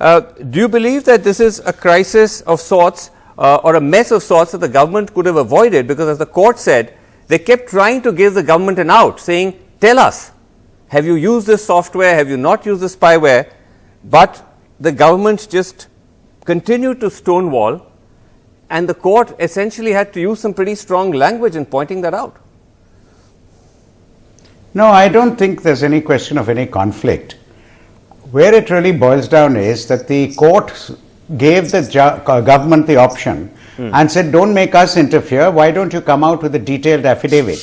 Do you believe that this is a crisis of sorts or a mess of sorts that the government could have avoided, because as the court said, they kept trying to give the government an out, saying, tell us, have you used this software, have you not used the spyware, but the government just continued to stonewall, and the court essentially had to use some pretty strong language in pointing that out. No, I don't think there's any question of any conflict. Where it really boils down is that the court gave the government the option and said, don't make us interfere, why don't you come out with a detailed affidavit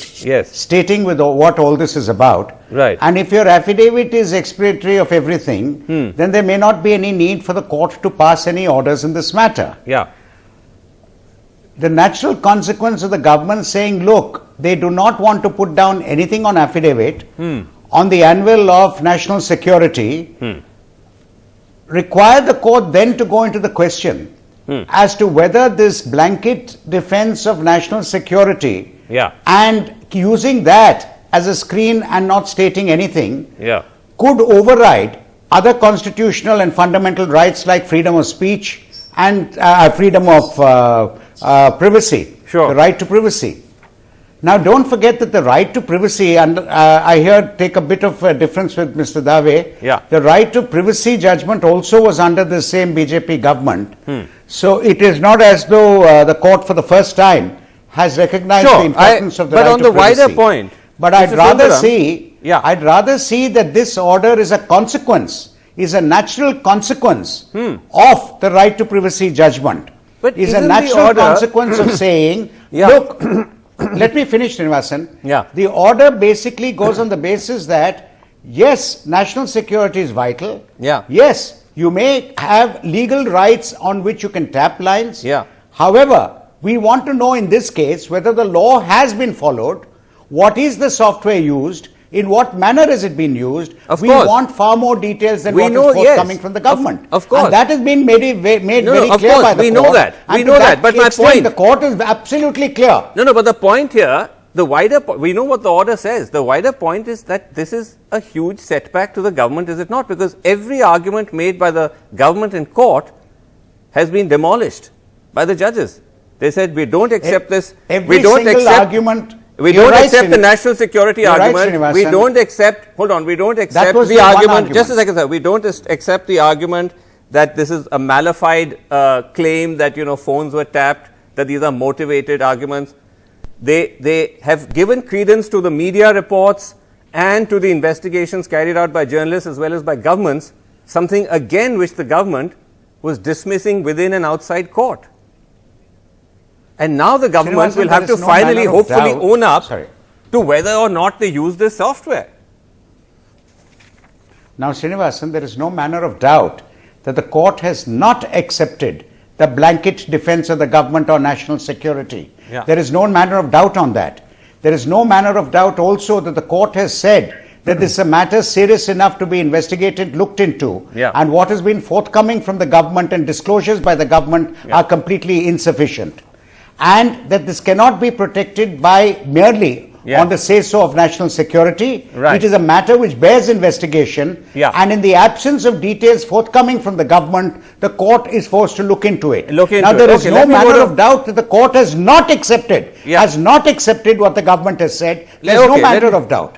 stating with what all this is about. Right. And if your affidavit is explanatory of everything, then there may not be any need for the court to pass any orders in this matter. Yeah. The natural consequence of the government saying, look, they do not want to put down anything on affidavit on the anvil of national security, require the court then to go into the question as to whether this blanket defense of national security and using that as a screen and not stating anything could override other constitutional and fundamental rights like freedom of speech and freedom of privacy, the right to privacy. Now, don't forget that the right to privacy, and I here take a bit of a difference with Mr. Dave. The right to privacy judgment also was under the same BJP government. So it is not as though the court for the first time has recognized the importance of the right to privacy. But on the wider point, but I'd rather see that this order is a consequence, is a natural consequence of the right to privacy judgment. But is a natural consequence of saying, look, let me finish, Srinivasan. The order basically goes on the basis that, yes, national security is vital. Yes, you may have legal rights on which you can tap lines. However, we want to know in this case whether the law has been followed, what is the software used, in what manner has it been used. We want far more details than what is forthcoming from the government. Of course. And that has been made very clear by the court. We know that. We know that. But my point, the court is absolutely clear. No, but the point here, the wider point, we know what the order says. The wider point is that this is a huge setback to the government, is it not? Because every argument made by the government in court has been demolished by the judges. They said, we don't accept this. Every single argument. We don't accept the national security argument. We don't accept, we don't accept the argument. Just a second, sir. We don't accept the argument that this is a malified claim that, phones were tapped, that these are motivated arguments. They have given credence to the media reports and to the investigations carried out by journalists as well as by governments, something again which the government was dismissing within and outside court. And now the government will have to finally, hopefully, own up to whether or not they use this software. Now, Srinivasan, there is no manner of doubt that the court has not accepted the blanket defense of the government on national security. There is no manner of doubt on that. There is no manner of doubt also that the court has said that this is a matter serious enough to be investigated, looked into, and what has been forthcoming from the government and disclosures by the government are completely insufficient. And that this cannot be protected by merely on the say-so of national security. It is a matter which bears investigation, and in the absence of details forthcoming from the government, the court is forced to look into it. Now, there is no manner of doubt that the court has not accepted, what the government has said. There is no manner of doubt.